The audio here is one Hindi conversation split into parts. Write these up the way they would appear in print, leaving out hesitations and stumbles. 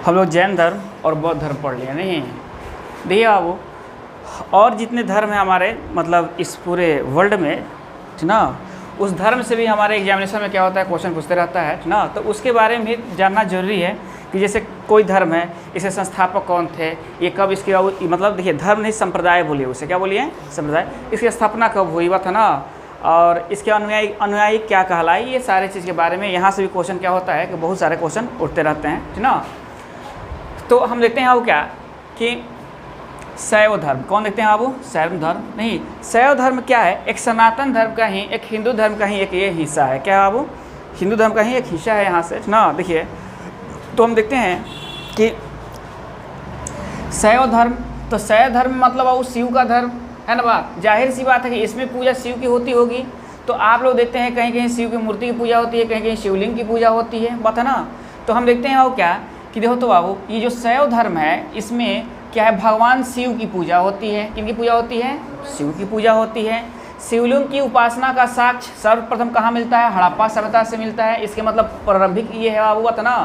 हम लोग जैन धर्म और बौद्ध धर्म पढ़ लिए नहीं। देखिए बाबू, और जितने धर्म हैं हमारे मतलब इस पूरे वर्ल्ड में, ठीक ना, उस धर्म से भी हमारे एग्जामिनेशन में क्या होता है, क्वेश्चन पूछते रहता है, ठीक ना। तो उसके बारे में भी जानना जरूरी है कि जैसे कोई धर्म है, इसके संस्थापक कौन थे, ये कब इसके मतलब देखिए धर्म नहीं संप्रदाय बोलिए, उसे क्या बोलिए, संप्रदाय। इसकी स्थापना कब हुई बात है ना, और इसके अनुयायी क्या कहलाए, ये सारे चीज़ के बारे में यहाँ से भी क्वेश्चन क्या होता है कि बहुत सारे क्वेश्चन उठते रहते हैं, ठीक ना। तो हम देखते हैं वो क्या कि शैव धर्म, कौन देखते हैं बाबू, शैव धर्म नहीं, शैव धर्म क्या है, एक सनातन धर्म का ही, एक हिंदू धर्म का ही एक ये हिस्सा है। क्या बाबू, हिंदू धर्म का ही एक हिस्सा है यहाँ से ना। देखिए तो हम देखते हैं कि शैव धर्म, तो शैव धर्म मतलब बाबू शिव का धर्म है ना। बात जाहिर सी बात है कि इसमें पूजा शिव की होती होगी। तो आप लोग देखते हैं कहीं कहीं शिव की मूर्ति की पूजा होती है, कहीं कहीं शिवलिंग की पूजा होती है, बात है ना। तो हम देखते हैं बाबू क्या कि देखो तो बाबू, ये जो शैव धर्म है इसमें क्या है, भगवान शिव की पूजा होती है। किनकी पूजा होती है, शिव की पूजा होती है। शिवलिंग की उपासना का साक्ष्य सर्वप्रथम कहाँ मिलता है, हड़प्पा सभ्यता से मिलता है। इसके मतलब प्रारंभिक ये है बाबू बात ना,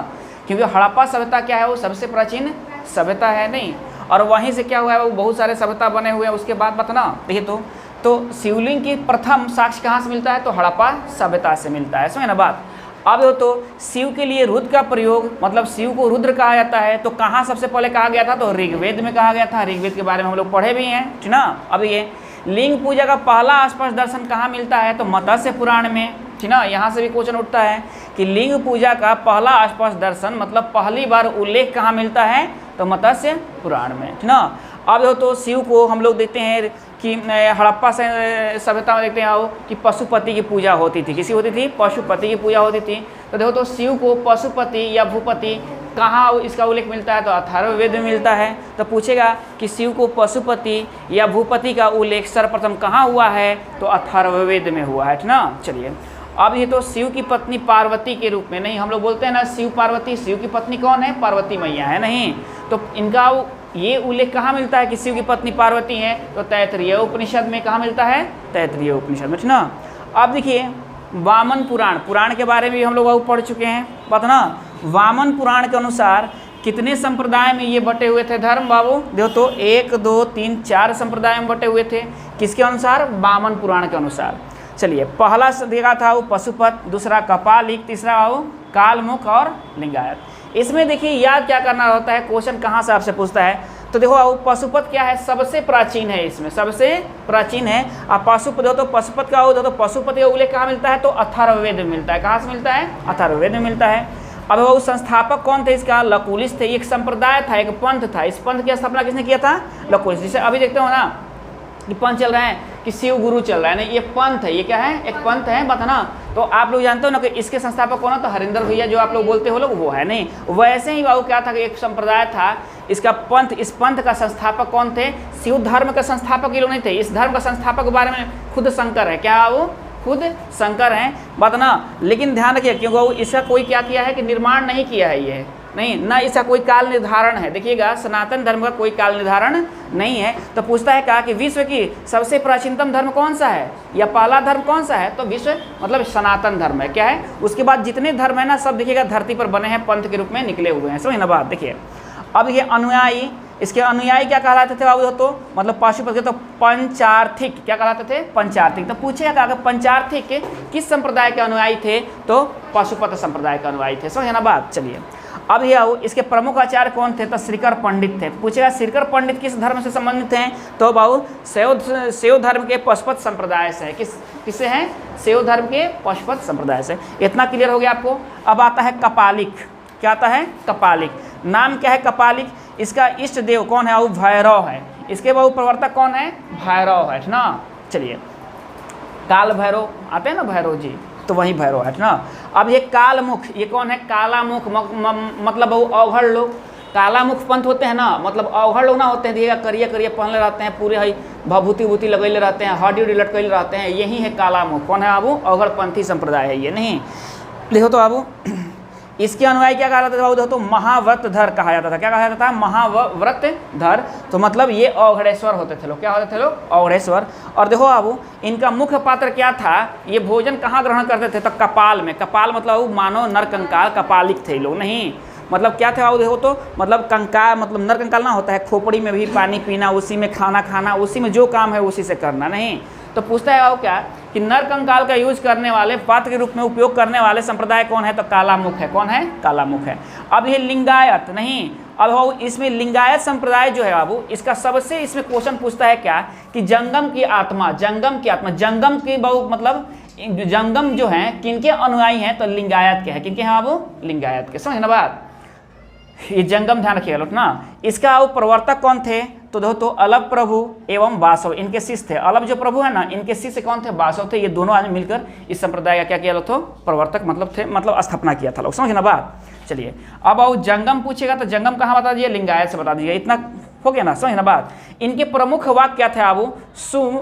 क्योंकि हड़प्पा सभ्यता क्या है, वो सबसे प्राचीन सभ्यता है नहीं, और वहीं से क्या हुआ है वो बहुत सारे सभ्यता बने हुए हैं उसके बाद बतना। देखिए तो शिवलिंग की प्रथम साक्ष्य कहाँ से मिलता है, तो हड़प्पा सभ्यता से मिलता है, समझे ना बात। अब तो शिव के लिए रुद्र का प्रयोग, मतलब शिव को रुद्र कहा जाता है, तो कहाँ सबसे पहले कहा गया था, तो ऋग्वेद में कहा गया था। ऋग्वेद के बारे में हम लोग पढ़े भी हैं, ठीक ना। अब ये लिंग पूजा का पहला स्पष्ट दर्शन कहाँ मिलता है, तो मत्स्य पुराण में, ठीक ना। यहाँ से भी क्वेश्चन उठता है कि लिंग पूजा का पहला स्पष्ट दर्शन मतलब पहली बार उल्लेख कहाँ मिलता है, तो मत्स्य पुराण में, ठीक ना। अब तो शिव को हम लोग देखते हैं कि हड़प्पा सभ्यता में देखते हैं आओ कि पशुपति की पूजा होती थी। किसी होती थी, पशुपति की पूजा होती थी। तो देखो तो शिव को पशुपति या भूपति कहाँ इसका उल्लेख मिलता है, तो अथर्ववेद में मिलता है। तो पूछेगा कि शिव को पशुपति या भूपति का उल्लेख सर्वप्रथम कहाँ हुआ है, तो अथर्ववेद में हुआ है, ठीक ना। चलिए अब ये तो शिव की पत्नी पार्वती के रूप में, नहीं हम लोग बोलते हैं ना शिव पार्वती, शिव की पत्नी कौन है, पार्वती मैया है नहीं। तो इनका ये उल्लेख कहाँ मिलता है कि शिव की पत्नी पार्वती है, तो तैत्तिरीय उपनिषद में कहाँ मिलता है, तैत्तिरीय उपनिषद में, ठीक ना। अब देखिए वामन पुराण के बारे में भी हम लोग पढ़ चुके हैं, बात ना। वामन पुराण के अनुसार कितने संप्रदाय में ये बटे हुए थे धर्म बाबू, देखो तो 1 2 3 4 संप्रदाय में बटे हुए थे। किसके अनुसार, वामन पुराण के अनुसार। चलिए पहला देखा था वो पशुपत, दूसरा कपालिक, तीसरा वो कालमुख और लिंगायत। इसमें देखिए याद क्या करना होता है, क्वेश्चन कहाँ से आपसे पूछता है, तो देखो वो पशुपत क्या है, सबसे प्राचीन है, इसमें सबसे प्राचीन है। आप पशुपत हो तो पशुपत का हो तो पशुपति का उल्लेख कहाँ मिलता है, तो अथर्ववेद में मिलता है। कहाँ से मिलता है, अथर्ववेद में मिलता है। अब वो संस्थापक कौन थे इसका, लकुलिस थे। एक संप्रदाय था, एक पंथ था। इस पंथ की स्थापना किसने किया था, लकुलिस। जैसे अभी देखते हो ना कि पंथ चल रहे हैं कि शिव गुरु चल रहा है, नहीं ये पंथ है, ये क्या है, एक पंथ है, बात है ना। तो आप लोग जानते हो ना कि इसके संस्थापक कौन है, तो हरिंदर भैया जो आप लोग बोलते हो लोग वो है नहीं। वैसे ही बाबू क्या था कि एक संप्रदाय था, इसका पंथ, इस पंथ का संस्थापक कौन थे, शिव धर्म के संस्थापक ये लोग नहीं थे। इस धर्म का संस्थापक के बारे में खुद शंकर है, क्या वो खुद शंकर हैं, बात ना। लेकिन ध्यान रखिए क्योंकि वो इसका कोई क्या किया है कि निर्माण नहीं किया है, ये नहीं ना, इसका कोई काल निर्धारण है। देखिएगा सनातन धर्म का कोई काल निर्धारण नहीं है। तो पूछता है कहा कि विश्व की सबसे प्राचीनतम धर्म कौन सा है, या पहला धर्म कौन सा है, तो विश्व मतलब सनातन धर्म है, क्या है। उसके बाद जितने धर्म है ना सब देखिएगा धरती पर बने हैं, पंथ के रूप में निकले हुए हैं, समझ ना बात। देखिए अब ये अनुयायी, इसके अनुयायी क्या कहलाते थे बाबू, तो मतलब पाशुपत के तो पंचार्थिक, क्या कहलाते थे, पंचार्थिक। तो पूछेगा कहा पंचार्थिक किस संप्रदाय के अनुयायी थे, तो पाशुपत संप्रदाय के अनुयायी थे, समझ ना बात। चलिए अब ये इसके प्रमुख आचार्य कौन थे, तो श्रीकर पंडित थे। पूछेगा श्रीकर पंडित किस धर्म से संबंधित हैं, तो बाबू शैव धर्म के पशुपत संप्रदाय से है। किससे हैं, शैव धर्म के पशुपत संप्रदाय से। इतना क्लियर हो गया आपको। अब आता है कपालिक, क्या आता है, कपालिक। नाम क्या है कपालिक, इसका इष्ट देव कौन है, वो भैरव है। इसके बाबू प्रवर्तक कौन है, भैरव है ना। चलिए काल भैरव आते हैं ना, भैरव जी, तो वही भैरव है ना। अब ये कालमुख, ये कौन है, कालामुख मतलब वो अवघड़ लोग। कालामुख पंथ होते हैं ना, मतलब अवघड़ लोग ना होते हैं, देखिएगा करिया करिया पहनले रहते हैं, पूरे है भभूति वूति लगैले रहते हैं, हड्डी उड्डी लटकैले रहते हैं, यही है कालामुख। कौन है बाबू, अवघड़ पंथी संप्रदाय है ये, नहीं। देखो तो बाबू इसके अनुयायी क्या कहा जाता था बाबू, देखो तो महाव्रतधर कहा जाता था। क्या कहा जाता था, महाव्रतधर। तो मतलब ये अवघड़ेश्वर होते थे लोग, क्या होते थे लोग, अवघड़ेश्वर। और देखो बाबू इनका मुख्य पात्र क्या था, ये भोजन कहाँ ग्रहण करते थे, तो कपाल में। कपाल मतलब मानव नरकंकाल, कपालिक थे लोग, नहीं मतलब क्या था देखो तो, मतलब कंकाल, मतलब नर कंकाल ना होता है, खोपड़ी में भी पानी पीना, उसी में खाना खाना, उसी में जो काम है उसी से करना, नहीं। तो पूछता है वो क्या कि नर कंकाल का यूज करने वाले, पात्र के रूप में उपयोग करने वाले संप्रदाय कौन है, तो कालामुख है। कौन है? कालामुख है। अब ये लिंगायत, नहीं, अब इसमें लिंगायत संप्रदाय जो है बाबू, इसका सबसे इसमें क्वेश्चन पूछता है क्या कि जंगम की आत्मा, जंगम की आत्मा, जंगम की बाबू मतलब जंगम जो है किनके अनुयायी हैं, तो लिंगायत के हैं। किनके हैं बाबू? लिंगायत के। समझ ना बात, ये जंगम ध्यान रखिएगा लोग ना। इसका वो प्रवर्तक कौन थे, तो देखो तो अलग प्रभु एवं वासव इनके शिष्य थे। अलग जो प्रभु है ना, इनके शिष्य कौन थे? वासव थे। ये दोनों आदमी मिलकर इस संप्रदाय का क्या किया लोग, तो प्रवर्तक मतलब थे, मतलब स्थापना किया था लोग। समझ ना बात। चलिए अब आओ जंगम पूछेगा तो जंगम कहाँ बता दीजिए? लिंगायत से बता दीजिए। इतना हो गया ना, समझ ना बात। इनके प्रमुख वाक्य क्या थे आबू?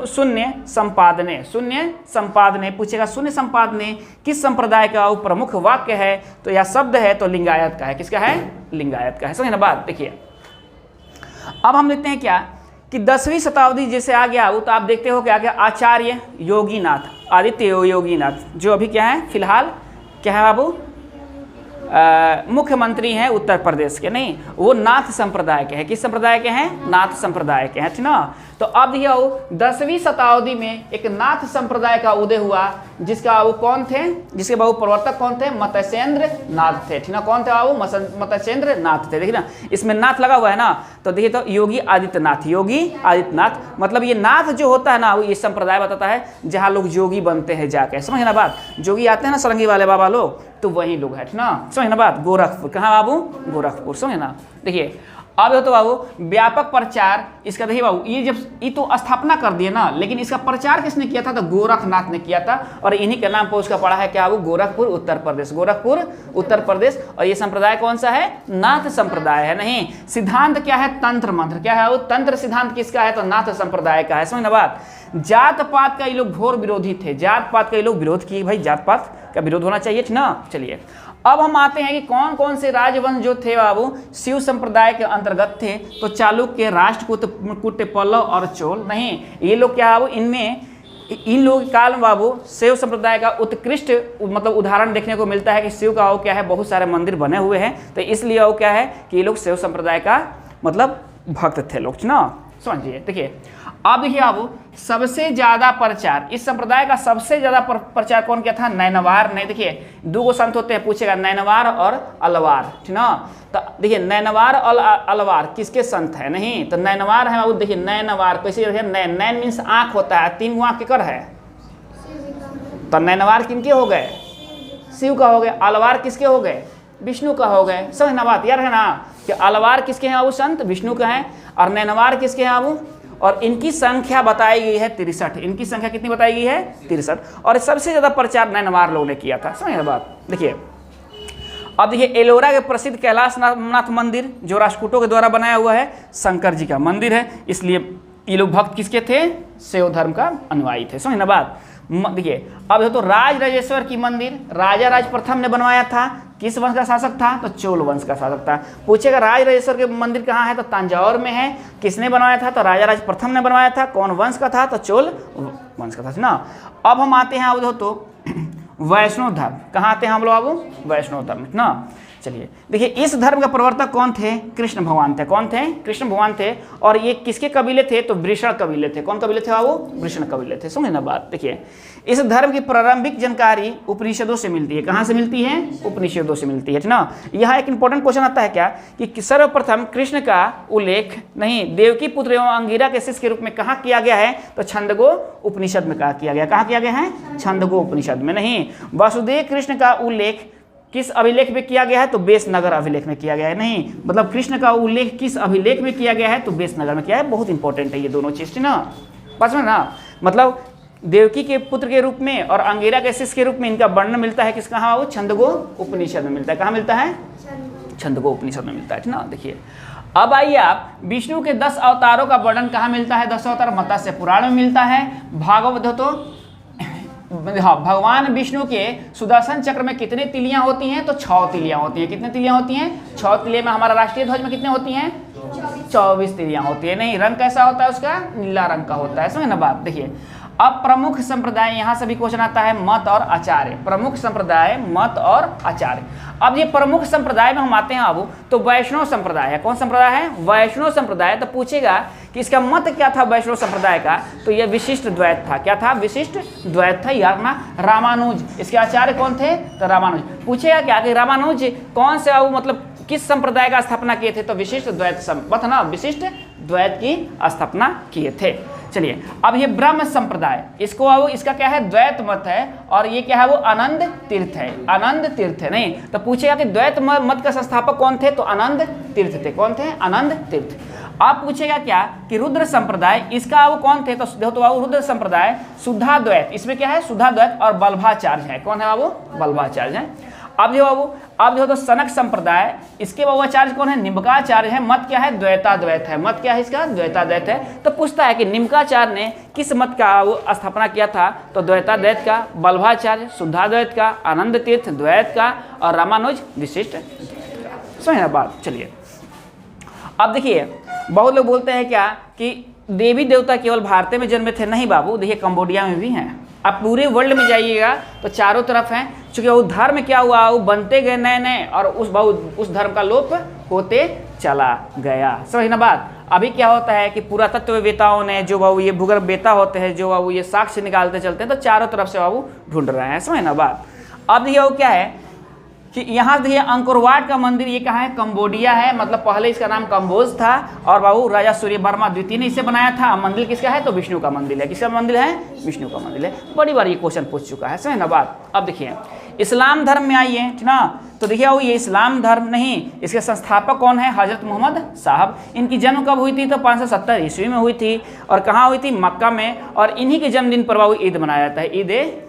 शून्य संपादने, शून्य संपादने पूछेगा। शून्य संपादने किस संप्रदाय का प्रमुख वाक्य है, तो यह शब्द है तो लिंगायत का है। किसका है? लिंगायत का है। समझ ना बात। देखिए अब हम देखते हैं क्या कि 10वीं शताब्दी जैसे आ गया तो आप देखते हो क्या क्या आचार्य योगीनाथ, आदित्य योगीनाथ, जो अभी क्या है फिलहाल क्या है बाबू, मुख्यमंत्री हैं उत्तर प्रदेश के, नहीं, वो नाथ संप्रदाय के हैं। किस संप्रदाय के हैं? नाथ संप्रदाय के हैं, ठीक ना। तो अब ये 10वीं शताब्दी में एक नाथ संप्रदाय का उदय हुआ, जिसका वो कौन थे, जिसके बाबू प्रवर्तक कौन थे? मत्स्येंद्र नाथ थे, ठीक ना। कौन थे बाबू? मत्स्येंद्र नाथ थे। देखिए ना, इसमें नाथ लगा हुआ है ना, तो देखिए तो योगी आदित्यनाथ, योगी आदित्यनाथ, मतलब ये नाथ जो होता है ना, वो ये संप्रदाय बताता है जहाँ लोग योगी बनते हैं जाके। समझ ना बात। जोगी आते हैं ना सरंगी वाले बाबा लोग, तो वही लोग हैं, ठीक ना। समझ ना बात। गोरखपुर, कहाँ बाबू? गोरखपुर। समझ ना। देखिए अब तो बाबू व्यापक प्रचार इसका, देखिए बाबू ये जब ये तो स्थापना कर दिए ना, लेकिन इसका प्रचार किसने किया था? तो गोरखनाथ ने किया था, और इन्हीं के नाम पर उसका पड़ा है क्या बाबू? गोरखपुर उत्तर प्रदेश, गोरखपुर उत्तर प्रदेश। और ये संप्रदाय कौन सा है? नाथ संप्रदाय है, नहीं। सिद्धांत क्या है? तंत्र मंत्र। क्या है वो? तंत्र सिद्धांत किसका है? तो नाथ संप्रदाय का है। समझ ना बात। जात पात का ये लोग घोर विरोधी थे, जात पात का ये लोग विरोध किए, भाई जात पात का विरोध होना चाहिए, ठीक ना। चलिए अब हम आते हैं कि कौन कौन से राजवंश जो थे बाबू शिव संप्रदाय के अंतर्गत थे, तो चालुक्य, राष्ट्रकूट, पल्लव और चोल, नहीं, ये लोग क्या बाबू, इनमें इन लोगों के काल में बाबू शिव संप्रदाय का उत्कृष्ट मतलब उदाहरण देखने को मिलता है कि शिव का वो क्या है, बहुत सारे मंदिर बने हुए हैं, तो इसलिए वो क्या है कि ये लोग शिव संप्रदाय का मतलब भक्त थे लोग, ना। समझिए। देखिए अब देखिए बाबू सबसे ज्यादा प्रचार इस संप्रदाय का सबसे ज्यादा प्रचार कौन किया था? नैनवार ने। देखिए दो गो संत होते हैं, पूछेगा नैनवार और अलवार, ठीक ना। तो देखिए नैनवार और अलवार किसके संत है? नहीं, तो नैनवार है बाबू। देखिए नैनवार कैसे? नैन, नैन मीन्स आंख होता है, 3 आंख केकर है? तो नैनवार किनके हो गए? शिव का हो गए। अलवार किसके हो गए? विष्णु का हो गए। समझ ना बात, यार है ना कि अलवार किसके हैं बाबू? संत विष्णु के हैं। और नैनवार किसके हैं बाबू? और इनकी संख्या बताई गई है 63। इनकी संख्या कितनी बताई गई है? 63। और सबसे ज्यादा प्रचार नैनवार लोगों ने किया था। समझ ना बात। देखिए अब देखिए एलोरा के प्रसिद्ध कैलाश नाथ मंदिर जो राष्ट्रकूटों के द्वारा बनाया हुआ है, शंकर जी का मंदिर है, इसलिए ये लोग भक्त किसके थे? शैव धर्म का अनुयायी थे। समझ ना बात। देखिए अब तो राज राजेश्वर की मंदिर राजा राज प्रथम ने बनवाया था। किस वंश का शासक था? तो चोल वंश का शासक था। पूछेगा राज राजेश्वर के मंदिर कहाँ है? तो तंजौर में है। किसने बनवाया था? तो राजा राज प्रथम ने बनवाया था। कौन वंश का था? तो चोल वंश का था ना। अब हम आते हैं अब तो वैष्णव धर्म। कहाँ आते हैं हम लोग अब? वैष्णव धर्म ना। चलिए देखिए इस धर्म का प्रवर्तक कौन थे? कृष्ण भगवान थे। कौन थे? कृष्ण भगवान थे। और ये किसके कबीले थे? तो वृषण कबीले थे। कौन कबीले थे बाबू? वृषण कबीले थे। समझे ना बात। देखिए इस धर्म की प्रारंभिक जानकारी उपनिषदों से मिलती है। कहाँ से मिलती है? उपनिषदों से मिलती है ना। यहाँ एक इंपॉर्टेंट क्वेश्चन आता है क्या कि सर्वप्रथम कृष्ण का उल्लेख नहीं देवकी पुत्र एवं अंगिरा के शिष्य के रूप में कहाँ किया गया है? तो छंदगो उपनिषद में कहा किया गया। कहाँ किया गया है? छंदगो उपनिषद में। नहीं, वासुदेव कृष्ण का उल्लेख किस अभिलेख में किया गया है? तो बेसनगर अभिलेख में किया गया है। नहीं, मतलब कृष्ण का उल्लेख किस अभिलेख में किया गया है? तो बेसनगर में किया है। बहुत इंपॉर्टेंट है ये दोनों चीज ना, पास में ना। मतलब देवकी के पुत्र के रूप में और अंगिरा के शिष्य के रूप में इनका वर्णन मिलता है किसका? हाँ, वो छंदगो उपनिषद में मिलता है। कहाँ मिलता है? छंदगो उपनिषद में मिलता है ना। देखिए अब आइए आप विष्णु के 10 अवतारों का वर्णन कहाँ मिलता है? 10 अवतार मत्स्य पुराण में मिलता है। भागवत तो हाँ, भगवान विष्णु के सुदर्शन चक्र में कितने तिलियां होती हैं? तो 6 तिलियां होती हैं। कितने तिलियां होती हैं? 6 तिलियां में। हमारा राष्ट्रीय ध्वज में कितने होती हैं? 24 तिलियां होती है। नहीं, रंग कैसा होता है उसका? नीला रंग का होता है। समझ ना बात। देखिए अब प्रमुख संप्रदाय, यहाँ से भी क्वेश्चन आता है मत और आचार्य। प्रमुख संप्रदाय, मत और आचार्य। अब ये प्रमुख संप्रदाय में हम आते हैं अब, तो वैष्णव संप्रदाय है। कौन संप्रदाय है? वैष्णव संप्रदाय। तो पूछेगा कि इसका मत क्या था वैष्णव संप्रदाय का, तो यह विशिष्ट द्वैत था। क्या था? विशिष्ट द्वैत था यार ना, रामानुज। इसके आचार्य कौन थे? तो रामानुज। पूछेगा क्या कि रामानुज कौन से मतलब किस संप्रदाय का स्थापना किए थे? तो विशिष्ट द्वैत मत ना, विशिष्ट द्वैत की स्थापना किए थे। चलिए, अब ये ब्रह्म संप्रदाय, इसको वो इसका क्या है? द्वैत मत है, और ये क्या है? वो आनंद तीर्थ है। आनंद तीर्थ है। नहीं तो पूछेगा कि द्वैत मत का संस्थापक कौन थे? तो आनंद तीर्थ थे। कौन थे? आनंद तीर्थ। आप पूछेगा क्या कि रुद्र संप्रदाय, इसका वो कौन थे? तो देखो तो रुद्र संप्रदाय शुद्धाद्वैत, इसमें क्या है? शुद्धाद्वैत और बल्भाचार्य है। कौन है बाबू? बल्भाचार्य है। अब जो बाबू, अब जो तो सनक संप्रदाय, इसके बाबू आचार्य कौन है? निम्बाचार्य है। मत क्या है? द्वैताद्वैत है। मत क्या है इसका? द्वैताद्वैत है। तो पूछता है कि निम्बाचार्य ने किस मत का वो स्थापना किया था? तो द्वैताद्वैत का, बल्भाचार्य शुद्धाद्वैत का, आनंद तीर्थ द्वैत का, और रामानुज विशिष्ट का। समझ ना बात? चलिए, अब देखिए, बहुत लोग बोलते हैं क्या कि देवी देवता केवल भारत में जन्मे थे। नहीं बाबू, देखिए कंबोडिया में भी हैं। आप पूरे वर्ल्ड में जाइएगा तो चारों तरफ हैं। चूँकि वो धर्म क्या हुआ, वो बनते गए नए नए, और उस धर्म का लोप होते चला गया। समझ ना बात? अभी क्या होता है कि पुरातत्ववेताओं ने जो बाबू ये भूगर्भवेता होते हैं, जो बाबू ये साक्ष्य निकालते चलते हैं, तो चारों तरफ से बाबू ढूंढ रहे हैं। समझ ना बात? अब देखिए वो क्या है कि यहाँ देखिए अंकोर वाट का मंदिर, ये कहाँ है? कंबोडिया है। मतलब पहले इसका नाम कंबोज था, और बाबू राजा सूर्य वर्मा द्वितीय ने इसे बनाया था। मंदिर किसका है? तो विष्णु का मंदिर है। किसका मंदिर है? विष्णु का मंदिर है। बड़ी बार ये क्वेश्चन पूछ चुका है। समझ ना बात? अब देखिए इस्लाम धर्म में आइए, ठीक ना। तो देखिए वो ये इस्लाम धर्म नहीं, इसके संस्थापक कौन है? हजरत मोहम्मद साहब। इनकी जन्म कब हुई थी? तो 570 ईस्वी में हुई थी। और कहाँ हुई थी? मक्का में। और इन्हीं के जन्मदिन पर बाबू ईद मनाया जाता है।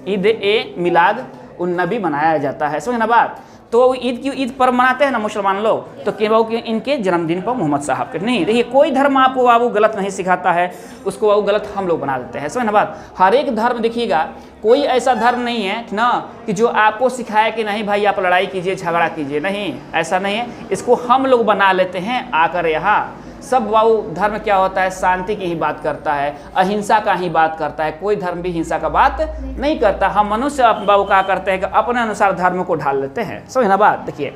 ईद ए मिलाद उन नबी मनाया जाता है। समझ ना बात? तो ईद पर्व मनाते हैं ना मुसलमान लोग, तो क्या बाबू इनके जन्मदिन पर मोहम्मद साहब के। नहीं, देखिए कोई धर्म आपको बाबू गलत नहीं सिखाता है, उसको बाबू गलत हम लोग बना देते हैं। समझ ना बात? हर एक धर्म देखिएगा, कोई ऐसा धर्म नहीं है ना कि जो आपको सिखाए कि नहीं भाई आप लड़ाई कीजिए, झगड़ा कीजिए। नहीं, ऐसा नहीं है। इसको हम लोग बना लेते हैं आकर यहाँ। सब बाबू धर्म क्या होता है? शांति की ही बात करता है, अहिंसा का ही बात करता है। कोई धर्म भी हिंसा का बात नहीं करता। हम मनुष्य बाबू क्या करते हैं कि अपने अनुसार धर्म को ढाल लेते हैं। समझ ना बात? देखिए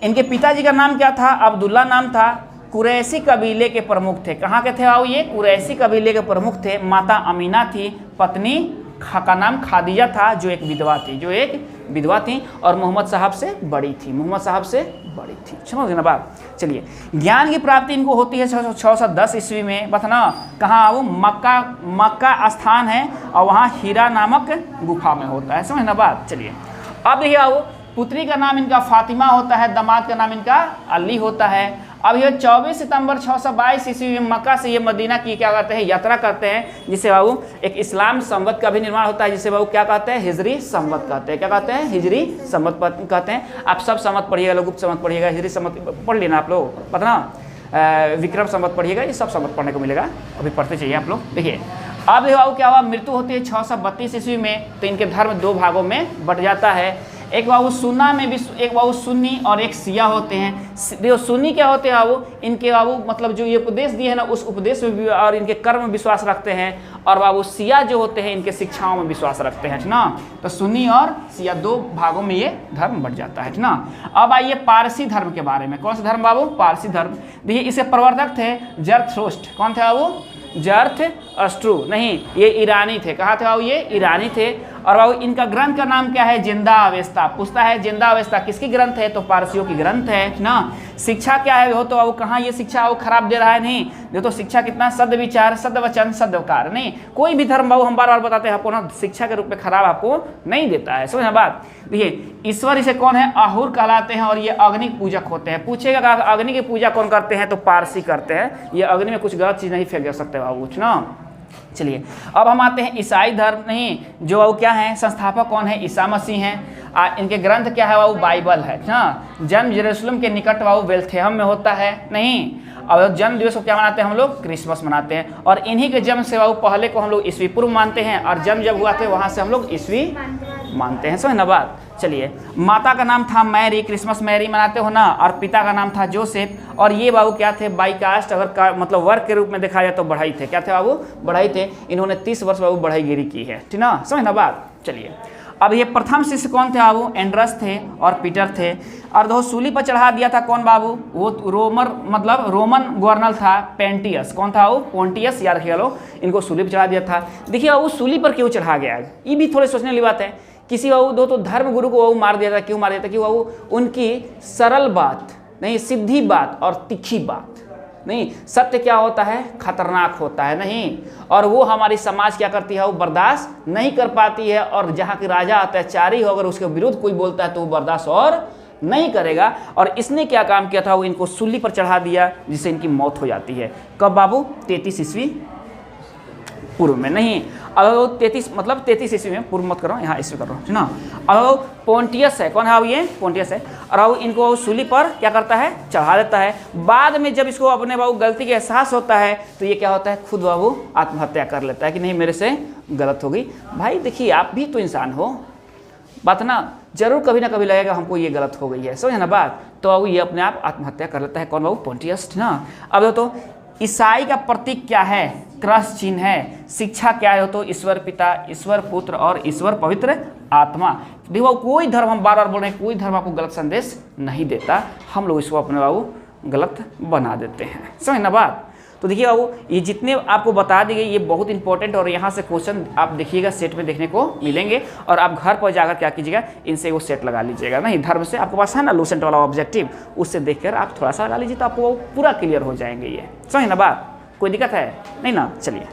इनके पिताजी का नाम क्या था? अब्दुल्ला नाम था। कुरैशी कबीले के प्रमुख थे। कहाँ के थे बाबू? ये कुरैशी कबीले के प्रमुख थे। माता अमीना थी, पत्नी का नाम खादिजा था, जो एक विधवा थी, और मोहम्मद साहब से बड़ी थी। समझ ना बात? चलिए, ज्ञान की प्राप्ति इनको होती है 610 ईस्वी में। बस ना, कहाँ? वो मक्का स्थान है, और वहाँ हीरा नामक गुफा में होता है। समझ ना बात? चलिए, अब देखिए वो पुत्री का नाम इनका फातिमा होता है, दामाद का नाम इनका अली होता है। अब ये 24 सितंबर 622 ईस्वी में मक्का से ये मदीना की क्या करते हैं? यात्रा करते हैं, जिसे बाबू एक इस्लाम संवत का भी निर्माण होता है, जिसे बाबू क्या कहते हैं? हिजरी संवत कहते हैं। क्या कहते हैं? हिजरी संवत कहते हैं। आप सब संवत पढ़िएगा, लोग गुप्त संवत पढ़िएगा, हिजरी संवत पढ़ लेना आप लोग, पता ना, विक्रम संवत पढ़िएगा, ये सब संवत पढ़ने को मिलेगा। अभी पढ़ते चाहिए आप लोग। देखिए अब देखो बाबू क्या हुआ? मृत्यु होती है 632 ईस्वी में। तो इनके धर्म 2 भागों में बट जाता है। एक बाबू सुन्ना में भी, एक बाबू सुन्नी और एक सिया होते हैं। देखो सुन्नी क्या होते हैं बाबू? इनके बाबू मतलब जो ये उपदेश दिए हैं ना, उस उपदेश में भी और इनके कर्म में विश्वास रखते हैं। और बाबू सिया जो होते हैं, इनके शिक्षाओं में विश्वास रखते हैं, ना। तो सुन्नी और सिया 2 भागों में ये धर्म बढ़ जाता है, ना। अब आइए पारसी धर्म के बारे में। कौन सा धर्म बाबू? पारसी धर्म। देखिए इसके प्रवर्तक थे जरथुस्त्र। कौन थे बाबू? जरथुस्त्र। नहीं, ये ईरानी थे। कहाँ थे बाबू? ये ईरानी थे। और बाबू इनका ग्रंथ का नाम क्या है? जिंदा अवेस्ता। पूछता है जिंदा अवेस्ता किसकी ग्रंथ है? तो पारसियों की ग्रंथ है, ना। शिक्षा क्या है? हो तो बाबू कहाँ ये शिक्षा वो खराब दे रहा है? नहीं, ये तो शिक्षा कितना सद विचार, सद वचन, सदकार। नहीं, कोई भी धर्म बाबू हम बार बार बताते हैं आपको ना, शिक्षा के रूप में खराब आपको नहीं देता है। समझ बात? देखिए ईश्वर इसे कौन है? आहुर कहलाते हैं, और ये अग्नि पूजक होते हैं। पूछेगा अग्नि की पूजा कौन करते हैं? तो पारसी करते हैं। ये अग्नि में कुछ गलत चीज़ नहीं फेंक सकते बाबू, ना। चलिए अब हम आते हैं ईसाई धर्म। नहीं, जो वो क्या है? संस्थापक कौन है? ईसा मसीह हैं। इनके ग्रंथ क्या है? वो बाइबल है, ना। जन्म यरूशलेम के निकट वो बेथलेहम में होता है। नहीं, और जन्म दिवस को क्या मनाते हैं हम लोग? क्रिसमस मनाते हैं। और इन्हीं के जन्म से वो पहले को हम लोग ईस्वी पूर्व मानते हैं, और जन्म जब हुआ थे वहाँ से हम लोग ईस्वी मानते हैं। समझ ना बात? चलिए, माता का नाम था मैरी, क्रिसमस मैरी मनाते हो ना, और पिता का नाम था जोसेफ, और ये बाबू क्या थे, बाई कास्ट, अगर मतलब वर्ग के रूप में देखा जाए तो बढ़ई थे। क्या थे बाबू, बढ़ई थे। इन्होंने 30 वर्ष बाबू बढ़ईगिरी की है, ठीक ना, समझ ना बात। चलिए, अब ये प्रथम शिष्य कौन थे बाबू, एंड्रस थे और पीटर थे। और दो सूली पर चढ़ा दिया था कौन बाबू, वो रोमन गवर्नर था पेंटियस। कौन था वो, पोंटियस, याद रखिए लो, इनको सूली पर चढ़ा दिया था। देखिए बाबू सूली पर क्यों चढ़ा गया, ये भी थोड़े सोचने वाली बात है। किसी बाबू दो तो धर्म गुरु को बाबू मार दिया था, क्यों मार दिया था, कि बाबू उनकी सरल बात नहीं, सीधी बात और तीखी बात नहीं, सत्य क्या होता है, खतरनाक होता है नहीं, और वो हमारी समाज क्या करती है, वो बर्दाश्त नहीं कर पाती है। और जहाँ के राजा अत्याचारी हो, अगर उसके विरुद्ध कोई बोलता है तो वो बर्दाश्त और नहीं करेगा। और इसने क्या काम किया था, वो इनको सूली पर चढ़ा दिया, जिससे इनकी मौत हो जाती है। कब बाबू, 33 ईस्वी पूर्व में, नहीं, अब 33 ईस्वी में, पूर्व मत करो, यहाँ ईस्वी कर रहा हूँ, ठीक ना। अब पोंटियस है, कौन है अब, ये पोंटियस है, और अब इनको सूली पर क्या करता है, चढ़ा देता है। बाद में जब इसको अपने बाबू गलती का एहसास होता है तो ये क्या होता है, खुद बाबू आत्महत्या कर लेता है कि नहीं मेरे से गलत हो गई। भाई देखिए, आप भी तो इंसान हो, बात ना, जरूर कभी ना कभी लगेगा हमको ये गलत हो गई है, समझे ना बात। तो बाबू ये अपने आप आत्महत्या कर लेता है, कौन बाबू, पोंटियस, ठीक ना। अब तो ईसाई का प्रतीक क्या है, क्रॉस चिन्ह है। शिक्षा क्या है, तो ईश्वर पिता, ईश्वर पुत्र और ईश्वर पवित्र आत्मा। देखो कोई धर्म, हम बार बार बोल रहे हैं, कोई धर्म आपको गलत संदेश नहीं देता, हम लोग इसको अपने बाबू गलत बना देते हैं, समझ ना बात। तो देखिए बाबू, ये जितने आपको बता दी गई ये बहुत इंपॉर्टेंट, और यहाँ से क्वेश्चन आप देखिएगा सेट में देखने को मिलेंगे, और आप घर पर जाकर क्या कीजिएगा, इनसे वो सेट लगा लीजिएगा। नहीं, धर्म से आपके पास है ना लूसेंट वाला ऑब्जेक्टिव, उससे देखकर आप थोड़ा सा लगा लीजिए तो आपको पूरा क्लियर हो जाएंगे ये, समझ ना बात। कोई दिक्कत है नहीं ना, चलिए।